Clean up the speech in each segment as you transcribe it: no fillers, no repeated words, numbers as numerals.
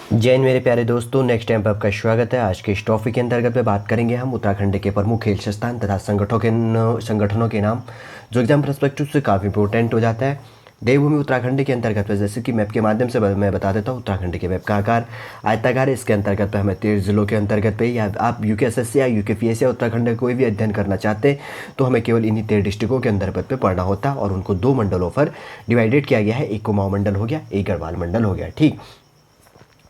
जय हिंद मेरे प्यारे दोस्तों, नेक्स्ट टाइम पर आपका स्वागत है। आज के इस टॉपिक के अंतर्गत में बात करेंगे हम उत्तराखंड के प्रमुख खेल संस्थान तथा संगठनों के नाम, जो एग्जाम पर्सपेक्टिव से काफ़ी इंपॉर्टेंट हो जाता है। देवभूमि उत्तराखंड के अंतर्गत में, जैसे कि मैप के माध्यम से मैं बता देता हूँ, उत्तराखंड के मैप का आकार आयताकार है। इसके अंतर्गत पे हमें 13 जिलों के अंतर्गत पे, या आप यूकेएसएससी या यूकेपीएससी या उत्तराखंड का कोई भी अध्ययन करना चाहते हैं तो हमें केवल इन्हीं 13 डिस्ट्रिक्टों के अंतर्गत पे पढ़ना होता है, और उनको 2 मंडलों पर डिवाइडेड किया गया है। एक कुमाऊं मंडल हो गया, एक गढ़वाल मंडल हो गया। ठीक,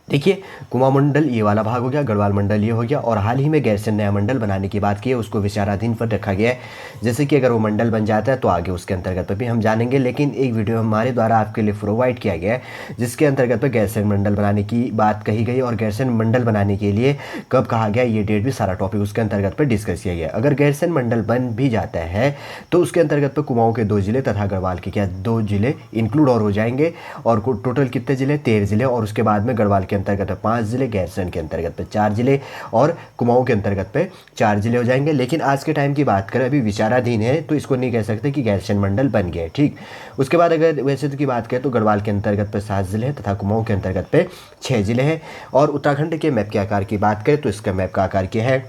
देखिए, कुमाऊं मंडल ये वाला भाग हो गया, गढ़वाल मंडल ये हो गया, और हाल ही में गैरसैंण नया मंडल बनाने की बात की है, उसको विचाराधीन पर रखा गया है। जैसे कि अगर वो मंडल बन जाता है तो आगे उसके अंतर्गत पर भी हम जानेंगे, लेकिन एक वीडियो हमारे द्वारा आपके लिए प्रोवाइड किया गया है जिसके अंतर्गत पर गैरसैंण मंडल बनाने की बात कही गई, और गैरसैंण मंडल बनाने के लिए कब कहा गया, ये डेट भी सारा टॉपिक उसके अंतर्गत पर डिस्कस किया गया। अगर गैरसैंण मंडल बन भी जाता है तो उसके अंतर्गत पर कुमाऊं के 2 जिले तथा गढ़वाल के 2 जिले इंक्लूड और हो जाएंगे, और टोटल कितने जिले, 13 जिले, और उसके बाद में गढ़वाल के अंतर्गत 5 जिले, गैरसैंण के अंतर्गत पे 4 जिले, और कुमाऊं के अंतर्गत पे 4 जिले हो जाएंगे। लेकिन आज के टाइम की बात करें, अभी विचाराधीन है, तो इसको नहीं कह सकते कि गैरसैंण मंडल बन गए। ठीक, उसके बाद अगर वैसे की बात करें तो गढ़वाल के अंतर्गत पे 7 जिले हैं तथा कुमाऊं के अंतर्गत पे 6 जिले हैं। और उत्तराखंड के मैप के आकार की बात करें तो इसका मैप का आकार क्या है,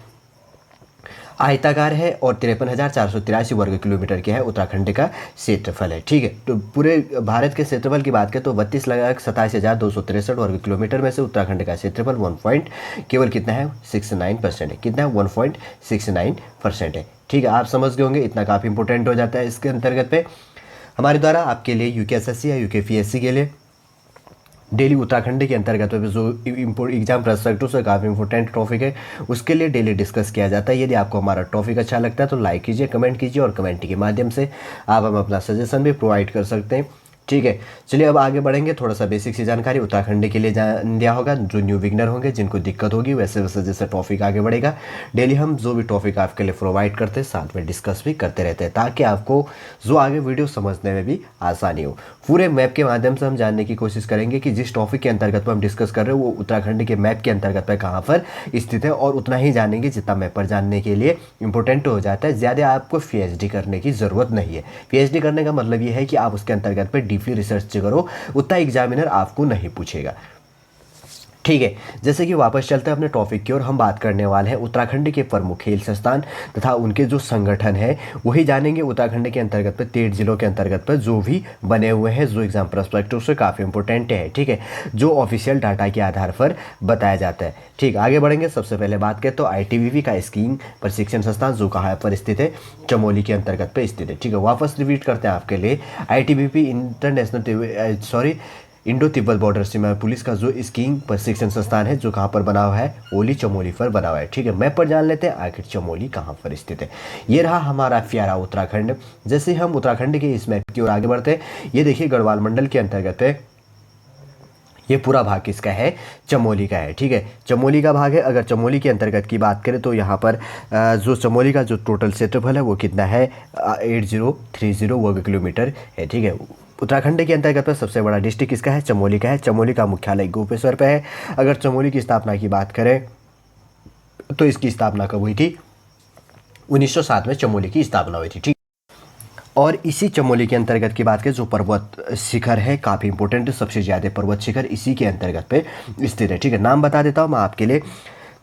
आयताकार है, और 53,483 वर्ग किलोमीटर के है उत्तराखंड का क्षेत्रफल है। ठीक है, तो पूरे भारत के क्षेत्रफल की बात करें तो 32,27,263 वर्ग किलोमीटर में से उत्तराखंड का क्षेत्रफल केवल कितना है, 69% है। कितना है, 1.69% है। ठीक है, आप समझ गए होंगे, इतना काफ़ी इंपॉर्टेंट हो जाता है। इसके अंतर्गत पे हमारे द्वारा आपके लिए यूकेएसएससी या यूकेपीएससी के लिए डेली उत्तराखंड के अंतर्गत जो एग्जाम पर्सपेक्टिव से काफ़ी इंपॉर्टेंट टॉपिक है, उसके लिए डेली डिस्कस किया जाता है। यदि आपको हमारा टॉपिक अच्छा लगता है तो लाइक कीजिए, कमेंट कीजिए, और कमेंट के माध्यम से आप हम अपना सजेशन भी प्रोवाइड कर सकते हैं। ठीक है, चलिए अब आगे बढ़ेंगे। थोड़ा सा बेसिक सी जानकारी उत्तराखंड के लिए जान दिया होगा। जो न्यू बिगनर होंगे, जिनको दिक्कत होगी, वैसे वैसे जैसे टॉपिक आगे बढ़ेगा, डेली हम जो भी टॉपिक आपके लिए प्रोवाइड करते हैं साथ में डिस्कस भी करते रहते हैं, ताकि आपको जो आगे वीडियो समझने में भी आसानी हो। पूरे मैप के माध्यम से हम जानने की कोशिश करेंगे कि जिस टॉपिक के अंतर्गत पर हम डिस्कस कर रहे हैं वो उत्तराखंड के मैप के अंतर्गत पर कहाँ पर स्थित है, और उतना ही जानेंगे जितना मैप पर जानने के लिए इंपॉर्टेंट हो जाता है। ज़्यादा आपको पीएचडी करने की ज़रूरत नहीं है। पीएचडी करने का मतलब ये है कि आप उसके अंतर्गत पर डीपली रिसर्च करो, उतना एग्जामिनर आपको नहीं पूछेगा। ठीक है, जैसे कि वापस चलते हैं अपने टॉपिक की ओर, हम बात करने वाले हैं उत्तराखंड के प्रमुख खेल संस्थान तथा उनके जो संगठन है वही जानेंगे। उत्तराखंड के अंतर्गत पे 13 जिलों के अंतर्गत पे जो भी बने हुए हैं, जो एग्जाम पर्सपेक्टिव से काफ़ी इंपॉर्टेंट है। ठीक है, जो ऑफिशियल डाटा के आधार पर बताया जाता है। ठीक, आगे बढ़ेंगे। सबसे पहले बात करें तो आईटीबीपी का स्कीइंग प्रशिक्षण संस्थान जो कहाँ पर स्थित है, चमोली के अंतर्गत पे स्थित है। ठीक है, वापस रिपीट करते हैं आपके लिए। आईटीबीपी इंडो तिब्बत बॉर्डर सीमा पुलिस का जो स्कीइंग प्रशिक्षण संस्थान है, जो कहाँ पर बना हुआ है, ओली चमोली पर बना हुआ है। ठीक है, मैप पर जान लेते हैं आखिर चमोली कहाँ पर स्थित है। ये रहा हमारा प्यारा उत्तराखंड। जैसे हम उत्तराखंड के इस मैप की ओर आगे बढ़ते हैं, ये देखिए गढ़वाल मंडल के अंतर्गत है। ये पूरा भाग किसका है, चमोली का है। ठीक है, चमोली का भाग है। अगर चमोली के अंतर्गत की बात करें तो यहाँ पर जो चमोली का जो टोटल क्षेत्रफल है वो कितना है, 8030 वर्ग किलोमीटर है। ठीक है, उत्तराखंड के अंतर्गत पर सबसे बड़ा डिस्ट्रिक्ट किसका है, चमोली का है। चमोली का मुख्यालय गोपेश्वर पे है। अगर चमोली की स्थापना की बात करें तो इसकी स्थापना कब हुई थी, 1907 में चमोली की स्थापना हुई थी। ठीक, और इसी चमोली के अंतर्गत की बात करें, जो पर्वत शिखर है काफ़ी इंपॉर्टेंट, सबसे ज़्यादा पर्वत शिखर इसी के अंतर्गत पे स्थित है। ठीक है, नाम बता देता हूँ मैं आपके लिए,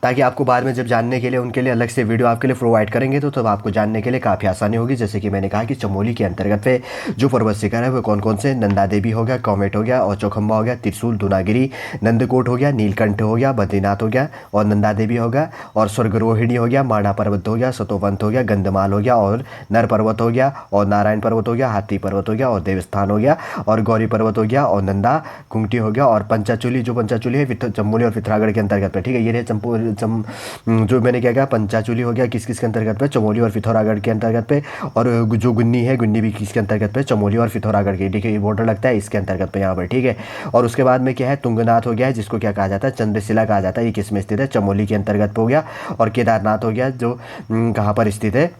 ताकि आपको बाद में जब जानने के लिए उनके लिए अलग से वीडियो आपके लिए प्रोवाइड करेंगे तो तब आपको जानने के लिए काफ़ी आसानी होगी। जैसे कि मैंने कहा कि चमोली के अंतर्गत पे जो पर्वत शिखर है वो कौन कौन से, नंदा देवी हो गया, कॉमेट हो गया, और चौखम्बा हो गया, त्रिशूल, दुनागिरी, नंदकोट हो गया, नीलकंठ हो गया, बद्रीनाथ हो गया, और नंदा देवी हो गया, और स्वर्गरोहिणी हो गया, माणा पर्वत हो गया, सतोपंथ हो गया, गंधमाल हो गया, और नर पर्वत हो गया, और नारायण पर्वत हो गया, हाथी पर्वत हो गया, और देवस्थान हो गया, और गौरी पर्वत हो गया, और नंदा कुंगटी हो गया, और पंचाचूली, जो पंचाचूली है चमोली और पिथौरागढ़ के अंतर्गत पे। ठीक है, ये रहे जो मैंने क्या कहा, पंचाचूली हो गया किस किस के अंतर्गत पे, चमोली और पिथौरागढ़ के अंतर्गत पे, और जो गुन्नी है, गुन्नी भी किसके अंतर्गत पे, चमोली और पिथौरागढ़ के। ठीक है, ये बॉर्डर लगता है इसके अंतर्गत पे यहाँ पर। ठीक है, और उसके बाद में क्या है, तुंगनाथ हो गया है, जिसको क्या कहा जाता है, चंद्रशिला कहा जाता है। ये किस में स्थित है, चमोली के अंतर्गत पे हो गया। और केदारनाथ हो गया, जो कहाँ पर स्थित है,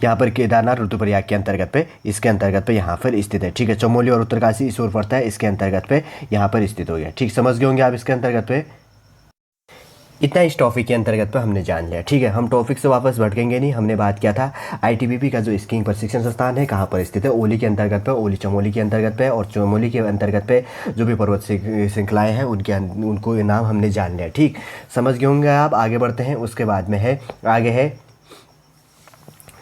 यहाँ पर केदारनाथ रुद्रप्रयाग के अंतर्गत पे, इसके अंतर्गत पे यहाँ पर स्थित है। ठीक है, चमोली और उत्तरकाशी इस ओर पड़ता है, इसके अंतर्गत पे यहाँ पर स्थित हो गया। ठीक, समझ गए होंगे आप इसके अंतर्गत पे। इतना इस टॉपिक के अंतर्गत पे हमने जान लिया। ठीक है, हम टॉपिक से वापस भटकेंगे नहीं। हमने बात किया था आईटीबीपी का जो स्कीइंग प्रशिक्षण संस्थान है कहाँ पर स्थित है, ओली के अंतर्गत पे, ओली चमोली के अंतर्गत पे, और चमोली के अंतर्गत पे जो भी पर्वत श्रृंखलाएँ हैं उनको नाम हमने जान लिया। ठीक, समझ गए होंगे आप। आगे बढ़ते हैं, उसके बाद में है आगे है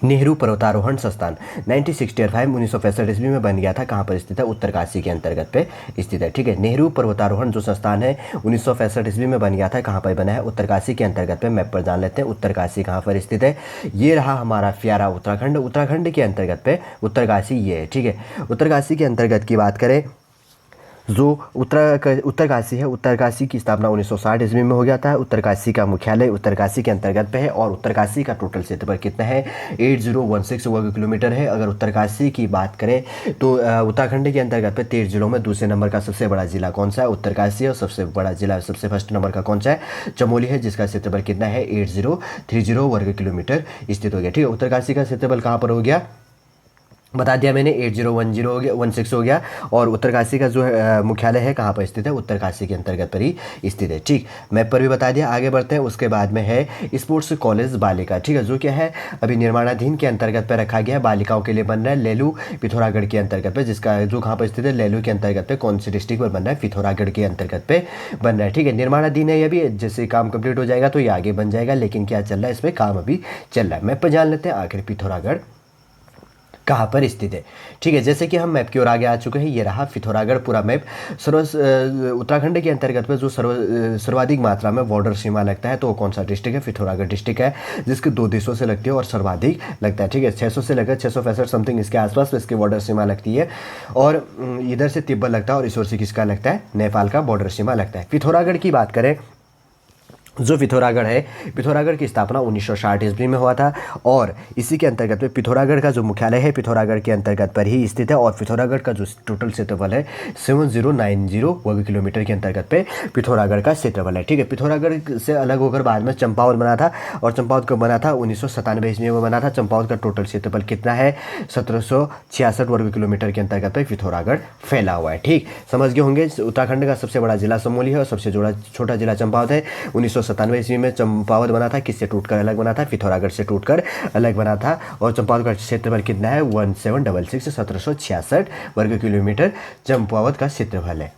नेहरू पर्वतारोहण संस्थान 1965 ईस्वी में बन गया था। कहाँ पर स्थित है, उत्तरकाशी के अंतर्गत पे स्थित है। ठीक है, नेहरू पर्वतारोहण जो संस्थान है 1965 ईस्वी में बन गया था। कहाँ पर बना है, उत्तरकाशी के अंतर्गत पे। मैप पर जान लेते हैं उत्तरकाशी कहाँ पर स्थित है। ये रहा हमारा प्यारा उत्तराखंड। उत्तराखंड के अंतर्गत पे उत्तरकाशी ये है। ठीक है, उत्तरकाशी के अंतर्गत की बात करें, जो उत्तरकाशी है, उत्तरकाशी की स्थापना 1960 ईस्वी में हो गया था। उत्तरकाशी का मुख्यालय उत्तरकाशी के अंतर्गत पे है, और उत्तरकाशी का टोटल क्षेत्रफल कितना है, 8016 वर्ग किलोमीटर है। अगर उत्तरकाशी की बात करें तो उत्तराखंड के अंतर्गत पे 13 जिलों में दूसरे नंबर का सबसे बड़ा जिला कौन सा है, उत्तरकाशी। और सबसे बड़ा जिला सबसे फर्स्ट नंबर का कौन सा है, चमोली है, जिसका क्षेत्रफल कितना है, 8030 वर्ग किलोमीटर स्थित हो गया। ठीक है, उत्तरकाशी का क्षेत्रफल कहाँ पर हो गया, बता दिया मैंने, 8010 हो गया, 16 हो गया। और उत्तरकाशी का जो मुख्यालय है कहाँ पर स्थित है, उत्तरकाशी के अंतर्गत पर ही स्थित है। ठीक, मैप पर भी बता दिया। आगे बढ़ते हैं, उसके बाद में है स्पोर्ट्स कॉलेज बालिका। ठीक है, जो क्या है अभी निर्माणाधीन के अंतर्गत पर रखा गया है, बालिकाओं के लिए बन रहा है, लेलू पिथौरागढ़ के अंतर्गत पर, जिसका जो कहाँ पर स्थित है, लेलू के अंतर्गत पे। कौन से डिस्ट्रिक्ट पर बन रहा है, पिथौरागढ़ के अंतर्गत पे बन रहा है। ठीक है, निर्माणाधीन है ये भी, जैसे काम कंप्लीट हो जाएगा तो ये आगे बन जाएगा, लेकिन क्या चल रहा है इसमें, काम अभी चल रहा है। मैप पर जान लेते हैं आखिर पिथौरागढ़ कहाँ पर स्थित है। ठीक है, जैसे कि हम मैप की ओर आगे आ चुके हैं, ये रहा पिथौरागढ़ पूरा मैप। उत्तराखंड के अंतर्गत में जो सर्वाधिक मात्रा में बॉर्डर सीमा लगता है तो वो कौन सा डिस्ट्रिक्ट है, पिथौरागढ़ डिस्ट्रिक्ट है, जिसके 2 देशों से लगती है और सर्वाधिक लगता है। ठीक है, 600 से लेकर 665 समथिंग इसके आसपास इसकी बॉर्डर सीमा लगती है, और इधर से तिब्बत लगता है, और इस ओर से किसका लगता है, नेपाल का बॉर्डर सीमा लगता है। पिथौरागढ़ की बात करें, जो पिथौरागढ़ है, पिथौरागढ़ की स्थापना 1960 ईस्वी में हुआ था, और इसी के अंतर्गत में पिथौरागढ़ का जो मुख्यालय है पिथौरागढ़ के अंतर्गत पर ही स्थित है। और पिथौरागढ़ का जो टोटल क्षेत्रफल है 7090 वर्ग किलोमीटर के अंतर्गत पे पिथौरागढ़ का क्षेत्रफल है। ठीक है, पिथौरागढ़ से अलग होकर बाद में चंपावत बना था, और चंपावत कब बना था, 1997 ईस्वी में बना था। चंपावत का टोटल क्षेत्रफल कितना है, 1766 वर्ग किलोमीटर के अंतर्गत पे पिथौरागढ़ फैला हुआ है। ठीक, समझ गए होंगे। उत्तराखंड का सबसे बड़ा जिला चमोली है, और सबसे छोटा जिला चंपावत है। 1997 ईस्वी में चंपावत बना था, किससे टूटकर अलग बना था, पिथौरागढ़ से टूटकर अलग बना था। और चंपावत का क्षेत्रफल कितना है, 1766 1766 वर्ग किलोमीटर चंपावत का क्षेत्रफल है।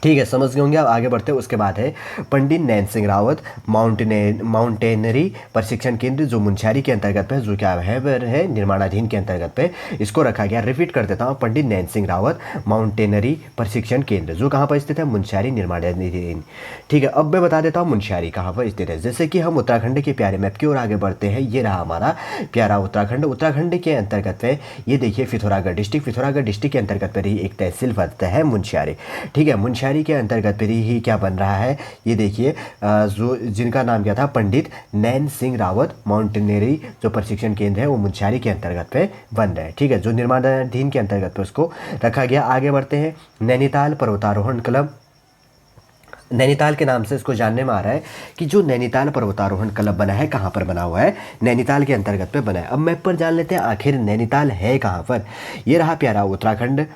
ठीक है, समझ गए होंगे। आप आगे बढ़ते हैं, उसके बाद है पंडित नैन सिंह रावत माउंटेनरी प्रशिक्षण केंद्र, जो मुंशियारी के अंतर्गत पे, जो क्या है निर्माणाधीन के अंतर्गत पे इसको रखा गया। रिपीट कर देता हूँ, पंडित नैन सिंह रावत माउंटेनरी प्रशिक्षण केंद्र, जो कहाँ पर स्थित है, मुंशियारी निर्माणाधीन। ठीक है, अब मैं बता देता हूँ मुंशियारी कहाँ पर स्थित है। जैसे कि हम उत्तराखंड के प्यारे मैप की ओर आगे बढ़ते हैं, ये रहा हमारा प्यारा उत्तराखंड। उत्तराखंड के अंतर्गत पे ये देखिए पिथौरागढ़ डिस्ट्रिक्ट के अंतर्गत पर ही एक तहसील पड़ता है मुंशियारी। ठीक है, मुंशियारी के अंतर्गत पर ही क्या बन रहा है, ये देखिए, जो जिनका नाम क्या था, पंडित नैन सिंह रावत माउंटेनरी जो प्रशिक्षण केंद्र है वो मुंशियारी के अंतर्गत पे बन रहा है। ठीक है, जो निर्माणाधीन के अंतर्गत पे उसको रखा गया। आगे बढ़ते हैं, नैनीताल पर्वतारोहण क्लब। नैनीताल के नाम से इसको जानने में आ रहा है कि जो नैनीताल पर्वतारोहण क्लब बना है कहाँ पर बना हुआ है, नैनीताल के अंतर्गत पे बना है। अब मैप पर जान लेते हैं आखिर नैनीताल है कहाँ पर। ये रहा प्यारा उत्तराखंड,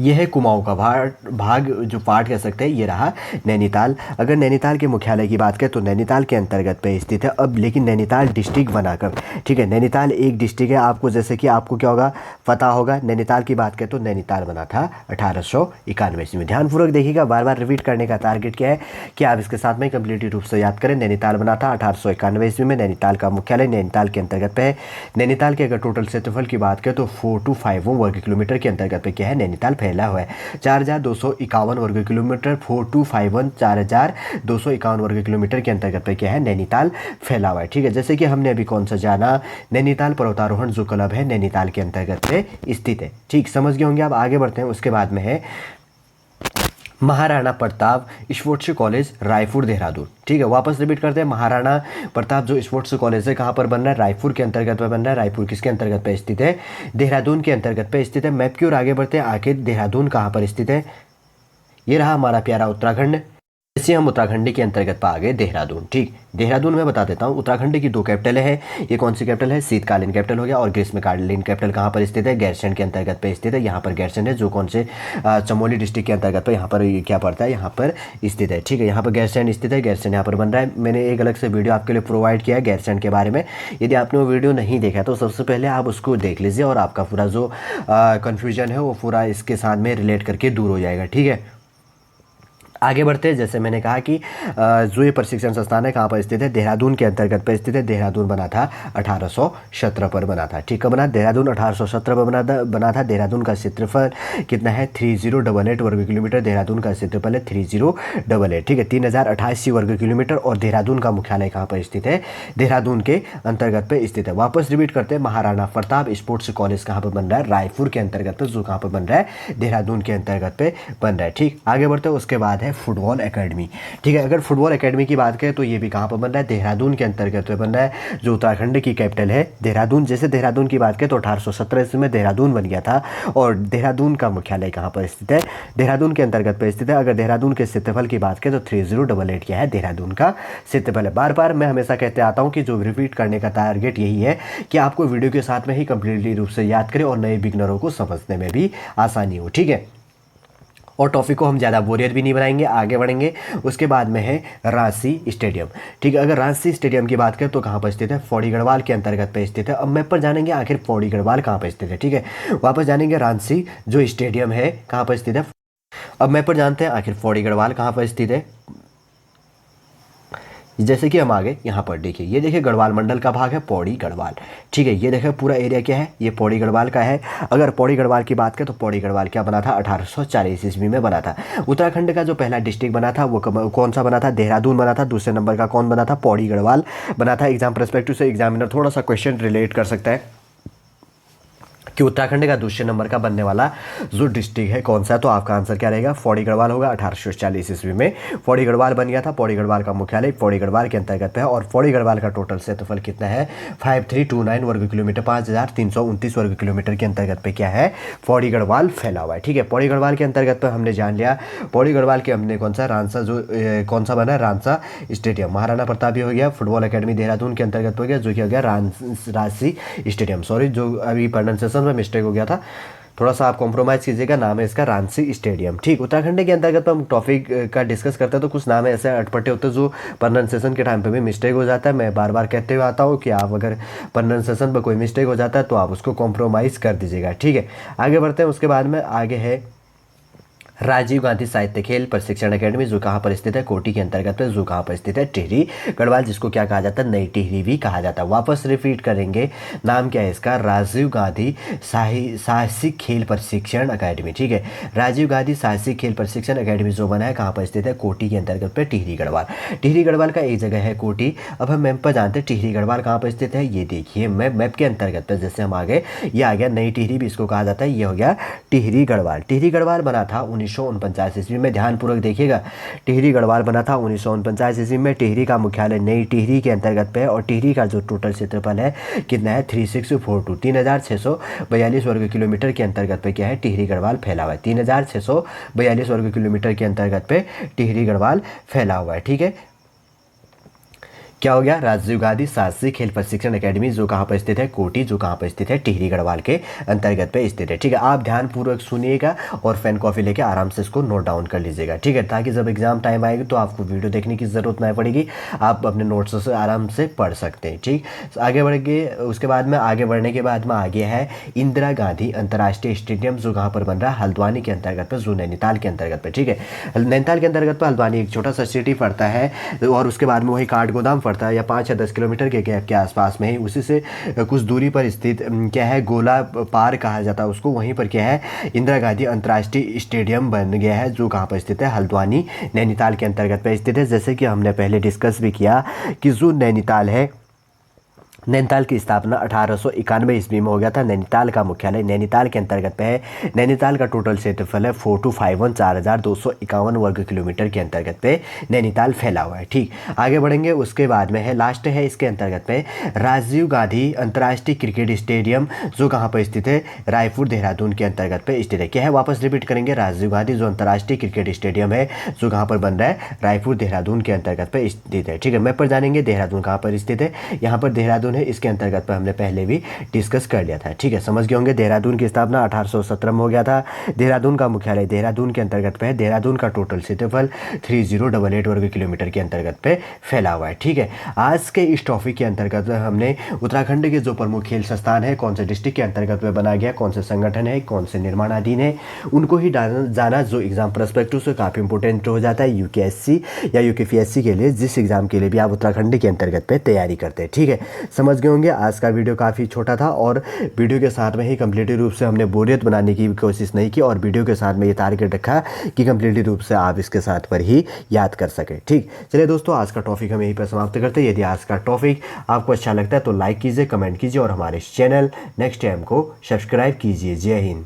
ये है कुमाऊं का भाग जो पार्ट कह सकते हैं, ये रहा नैनीताल। अगर नैनीताल के मुख्यालय की बात करें तो नैनीताल के अंतर्गत पे स्थित है। अब लेकिन नैनीताल डिस्ट्रिक्ट बनाकर, ठीक है, नैनीताल एक डिस्ट्रिक्ट है। आपको जैसे कि आपको क्या होगा, पता होगा, नैनीताल की बात करें तो नैनीताल बना था 1891 ईस्वी में। ध्यानपूर्वक देखिएगा, बार बार रिपीट करने का टारगेट क्या है कि आप इसके साथ में कंप्लीट रूप से याद करें। नैनीताल बना था 1891 ईस्वी में। नैनीताल का मुख्यालय नैनीताल के अंतर्गत पे है। नैनीताल के अगर टोटल क्षेत्रफल की बात करें तो 4251 वर्ग किलोमीटर के अंतर्गत पे क्या है, नैनीताल फैला हुआ है। 4251 वर्ग किलोमीटर, 4251 4251 वर्ग किलोमीटर के अंतर्गत पे क्या है, नैनीताल फैला हुआ है। ठीक है, जैसे कि हमने अभी कौन सा जाना, नैनीताल पर्वतारोहण जो क्लब है नैनीताल के अंतर्गत पे स्थित है। ठीक, समझ गए होंगे। अब आगे बढ़ते हैं, उसके बाद में है महाराणा प्रताप स्पोर्ट्स कॉलेज रायपुर देहरादून। ठीक है, वापस रिपीट करते हैं, महाराणा प्रताप जो स्पोर्ट्स कॉलेज है कहाँ पर बन रहा है, रायपुर के अंतर्गत पे बन रहा है। रायपुर किसके अंतर्गत पे स्थित है, देहरादून के अंतर्गत पे स्थित है। मैप की ओर आगे बढ़ते हैं, आखिर देहरादून कहाँ पर स्थित है। ये रहा हमारा प्यारा उत्तराखंड। जैसे हम उत्तराखंड के अंतर्गत पा गए देहरादून। ठीक, देहरादून में बता देता हूँ, उत्तराखंड की 2 कैपिटल है। ये कौन सी कैपिटल है? शीतकालीन कैपिटल हो गया। और ग्रीष्मकालीन कैपिटल कहाँ पर स्थित है? गैरसैंण के अंतर्गत पे स्थित है। यहाँ पर गैरसैंण है जो कौन से चमोली डिस्ट्रिक्ट के अंतर्गत पे यहाँ पर क्या पड़ता है, यहाँ पर स्थित है। ठीक है, यहाँ पर गैरसैंण स्थित है, गैरसैंण यहाँ पर बन रहा है। मैंने एक अलग से वीडियो आपके लिए प्रोवाइड किया है गैरसैंण के बारे में। यदि आपने वो वीडियो नहीं देखा तो सबसे पहले आप उसको देख लीजिए और आपका पूरा जो कन्फ्यूजन है वो पूरा इसके साथ में रिलेट करके दूर हो जाएगा। ठीक है, आगे बढ़ते हैं। जैसे मैंने कहा कि जो ये प्रशिक्षण संस्थान है कहाँ पर स्थित है? देहरादून के अंतर्गत पर स्थित है। देहरादून बना था 1817 पर बना था। ठीक है, बना देहरादून 1817 पर बना था। देहरादून का क्षेत्रफल कितना है? 3088 वर्ग किलोमीटर। देहरादून का क्षेत्रफल है 3088। ठीक है, 3088 वर्ग किलोमीटर। और देहरादून का मुख्यालय कहाँ पर स्थित है? देहरादून के अंतर्गत पे स्थित है। वापस रिपीट करते हैं, महाराणा प्रताप स्पोर्ट्स कॉलेज कहाँ पर बन रहा है? रायपुर के अंतर्गत पे, जो कहाँ पर बन रहा है? देहरादून के अंतर्गत पे बन रहा है। ठीक, आगे बढ़ते हैं। उसके बाद है फुटबॉल एकेडमी। ठीक है, अगर फुटबॉल एकेडमी की बात करें तो ये भी कहाँ पर बन रहा है? देहरादून के अंतर्गत बन रहा है, जो उत्तराखंड की कैपिटल है देहरादून। जैसे देहरादून की बात करें तो 1817 ईस्वी में देहरादून बन गया था। और देहरादून का मुख्यालय कहाँ पर स्थित है? देहरादून के अंतर्गत पर स्थित है। अगर देहरादून के क्षेत्रफल की बात करें तो 3088 क्या है? देहरादून का क्षेत्रफल है। बार बार मैं हमेशा कहते आता हूँ कि जो रिपीट करने का टारगेट यही है कि आपको वीडियो के साथ में ही कंप्लीटली रूप से याद करें और नए बिगनरों को समझने में भी आसानी हो। ठीक है, और टॉपिक को हम ज़्यादा बोरियत भी नहीं बनाएंगे, आगे बढ़ेंगे। उसके बाद में है रांची स्टेडियम। ठीक है, अगर रांची स्टेडियम की बात करें तो कहाँ पर स्थित है? पौड़ी गढ़वाल के अंतर्गत पे स्थित है। अब मैप पर जानेंगे आखिर पौड़ी गढ़वाल कहाँ पर स्थित है। ठीक है, वापस जानेंगे रांची जो स्टेडियम है कहाँ पर स्थित है। अब मैप पर जानते हैं आखिर पौड़ी गढ़वाल कहाँ पर स्थित है। जैसे कि हम आगे यहाँ पर देखिए, ये देखिए गढ़वाल मंडल का भाग है पौड़ी गढ़वाल। ठीक है, ये देखिए पूरा एरिया क्या है? ये पौड़ी गढ़वाल का है। अगर पौड़ी गढ़वाल की बात करें तो पौड़ी गढ़वाल क्या बना था? 1840 ईस्वी में बना था। उत्तराखंड का जो पहला डिस्ट्रिक्ट बना था वो कौन सा बना था? देहरादून बना था। दूसरे नंबर का कौन बना था? पौड़ी गढ़वाल बना था। एग्जाम परस्पेक्टिव से एग्जामिनर थोड़ा सा क्वेश्चन रिलेट कर सकता है कि उत्तराखंड का दूसरे नंबर का बनने वाला जो डिस्ट्रिक्ट है कौन सा है, तो आपका आंसर क्या रहेगा? पौड़ी गढ़वाल होगा। 1840 ईस्वी में पौड़ी गढ़वाल बन गया था। पौड़ी गढ़वाल का मुख्यालय पौड़ी गढ़वाल के अंतर्गत है। और पौड़ी गढ़वाल का टोटल क्षेत्रफल कितना है? 5329 वर्ग किलोमीटर, 5329 वर्ग किलोमीटर के अंतर्गत पे क्या है? पौड़ी गढ़वाल फैला हुआ है। ठीक है, पौड़ी गढ़वाल के अंतर्गत पर हमने जान लिया। पौड़ी गढ़वाल के हमने कौन सा रांचा जो कौन सा बना है? रांचा स्टेडियम। महाराणा प्रताप भी हो गया। फुटबॉल अकेडमी देहरादून के अंतर्गत हो गया, जो कि हो गया रांची स्टेडियम। सॉरी, जो अभी प्रोनाउंसिएशन में मिस्टेक हो गया था, थोड़ा सा आप कॉम्प्रोमाइज़ कीजिएगा। नाम है इसका रांची स्टेडियम। ठीक, उत्तराखंड के अंतर्गत हम टॉपिक का डिस्कस करते हैं तो कुछ नाम ऐसे अटपटे होते हैं जो प्रोनाउंसिएशन के टाइम पे भी मिस्टेक हो जाता है। मैं बार बार कहते हुए आता हूँ कि आप अगर प्रोनाउंसिएशन पर कोई मिस्टेक हो जाता है तो आप उसको कॉम्प्रोमाइज़ कर दीजिएगा। ठीक है, आगे बढ़ते हैं। उसके बाद में आगे है राजीव गांधी साहित्य खेल प्रशिक्षण अकेडमी, जो कहाँ पर स्थित है? कोटी के अंतर्गत है। जो कहाँ पर स्थित है? टिहरी गढ़वाल, जिसको क्या कहा जाता है? नई टिहरी भी कहा जाता है। वापस रिपीट करेंगे, नाम क्या है इसका? राजीव गांधी साहसिक खेल प्रशिक्षण अकेडमी। ठीक है, राजीव गांधी साहसिक खेल प्रशिक्षण अकेडमी जो बना है कहाँ पर स्थित है? कोटी के अंतर्गत पे टिहरी गढ़वाल। टिहरी गढ़वाल का एक जगह है कोटी। अब हम मैप पर जानते हैं टिहरी गढ़वाल कहाँ पर स्थित है। ये देखिए मैप के अंतर्गत पे, जैसे हम आगे, ये आ गया नई टिहरी भी इसको कहा जाता है। ये हो गया टिहरी गढ़वाल। टिहरी गढ़वाल बना था 1949 ईस्वी में। ध्यानपूर्वक देखिएगा, टिहरी गढ़वाल बना था 1949 ईस्वी में। टिहरी का मुख्यालय नई टिहरी के अंतर्गत पे है। और टिहरी का जो टोटल क्षेत्रफल है कितना है? 3642 3642 वर्ग किलोमीटर के अंतर्गत पे क्या है? टिहरी गढ़वाल फैला हुआ है। 3642 वर्ग किलोमीटर के अंतर्गत पे टिहरी गढ़वाल फैला हुआ है। ठीक है, क्या हो गया? राजीव गांधी साहसिक खेल प्रशिक्षण अकेडमी, जो कहाँ पर स्थित है? कोटी, जो कहाँ पर स्थित है? टिहरी गढ़वाल के अंतर्गत पे स्थित है। ठीक है, आप ध्यानपूर्वक सुनिएगा और पेन कॉफी लेके आराम से इसको नोट डाउन कर लीजिएगा। ठीक है, ताकि जब एग्जाम टाइम आएगी तो आपको वीडियो देखने की जरूरत नहीं पड़ेगी, आप अपने नोट्स से आराम से पढ़ सकते हैं। ठीक, आगे बढ़ेंगे। उसके बाद में आगे बढ़ने के बाद में आगे है इंदिरा गांधी अंतर्राष्ट्रीय स्टेडियम, जो कहाँ पर बन रहा है? हल्द्वानी के अंतर्गत पर, जो नैनीताल के अंतर्गत पर। ठीक है, नैनीताल के अंतर्गत पर हल्द्वानी एक छोटा सा सिटी पड़ता है और उसके बाद में वही काठगोदाम पड़ता है, या 5 या 10 किलोमीटर के गैप के आसपास में ही, उसी से कुछ दूरी पर स्थित क्या है? गोला पार कहा जाता है उसको। वहीं पर क्या है? इंदिरा गांधी अंतर्राष्ट्रीय स्टेडियम बन गया है, जो कहाँ पर स्थित है? हल्द्वानी नैनीताल के अंतर्गत पर स्थित है। जैसे कि हमने पहले डिस्कस भी किया कि जो नैनीताल है नैनीताल की स्थापना 1891 ईस्वी में हो गया था। नैनीताल का मुख्यालय नैनीताल के अंतर्गत पे है। नैनीताल का टोटल क्षेत्रफल है 4251 4251 वर्ग किलोमीटर के अंतर्गत पे नैनीताल फैला हुआ है। ठीक, आगे बढ़ेंगे। उसके बाद में है लास्ट है इसके अंतर्गत पे राजीव गांधी अंतर्राष्ट्रीय क्रिकेट स्टेडियम, जो कहाँ पर स्थित है, रायपुर देहरादून के अंतर्गत पे स्थित है। क्या है, वापस रिपीट करेंगे, राजीव गांधी जो अंतर्राष्ट्रीय क्रिकेट स्टेडियम है जो कहाँ पर बन रहा है, रायपुर देहरादून के अंतर्गत पे स्थित है। ठीक है, मैप पर जानेंगे देहरादून कहाँ पर स्थित है, यहाँ पर देहरादून है, इसके अंतर्गत पर हमने पहले भी डिस्कस कर लिया था। ठीक है, समझ गए होंगे। देहरादून की स्थापना 1817 में हो गया था। देहरादून का मुख्यालय देहरादून के अंतर्गत पे है। देहरादून का टोटल क्षेत्रफल 3088 वर्ग किलोमीटर के अंतर्गत पे फैला हुआ है। ठीक है, आज के इस टॉपिक के अंतर्गत हमने उत्तराखंड के जो प्रमुख खेल संस्थान है, कौन से डिस्ट्रिक्ट के अंतर्गत में बनाया गया, कौन से संगठन है, कौन से निर्माणाधीन है, उनको ही जाना, जो एग्जाम पर्सपेक्टिव से काफ़ी इंपॉर्टेंट हो जाता है यूकेएससी या यूकेपीएससी के लिए, जिस एग्जाम के लिए भी आप उत्तराखंड के अंतर्गत पे तैयारी करते हैं। ठीक है, समझ गए होंगे। आज का वीडियो काफ़ी छोटा था और वीडियो के साथ में ही कम्प्लीटली रूप से हमने बोरियत बनाने की कोशिश नहीं की और वीडियो के साथ में ये टारगेट रखा कि कम्प्लीटली रूप से आप इसके साथ पर ही याद कर सकें। ठीक, चलिए दोस्तों, आज का टॉपिक हम यहीं पर समाप्त करते हैं। यदि आज का टॉपिक आपको अच्छा लगता है तो लाइक कीजिए, कमेंट कीजिए और हमारे चैनल नेक्स्ट टाइम को सब्सक्राइब कीजिए। जय हिंद।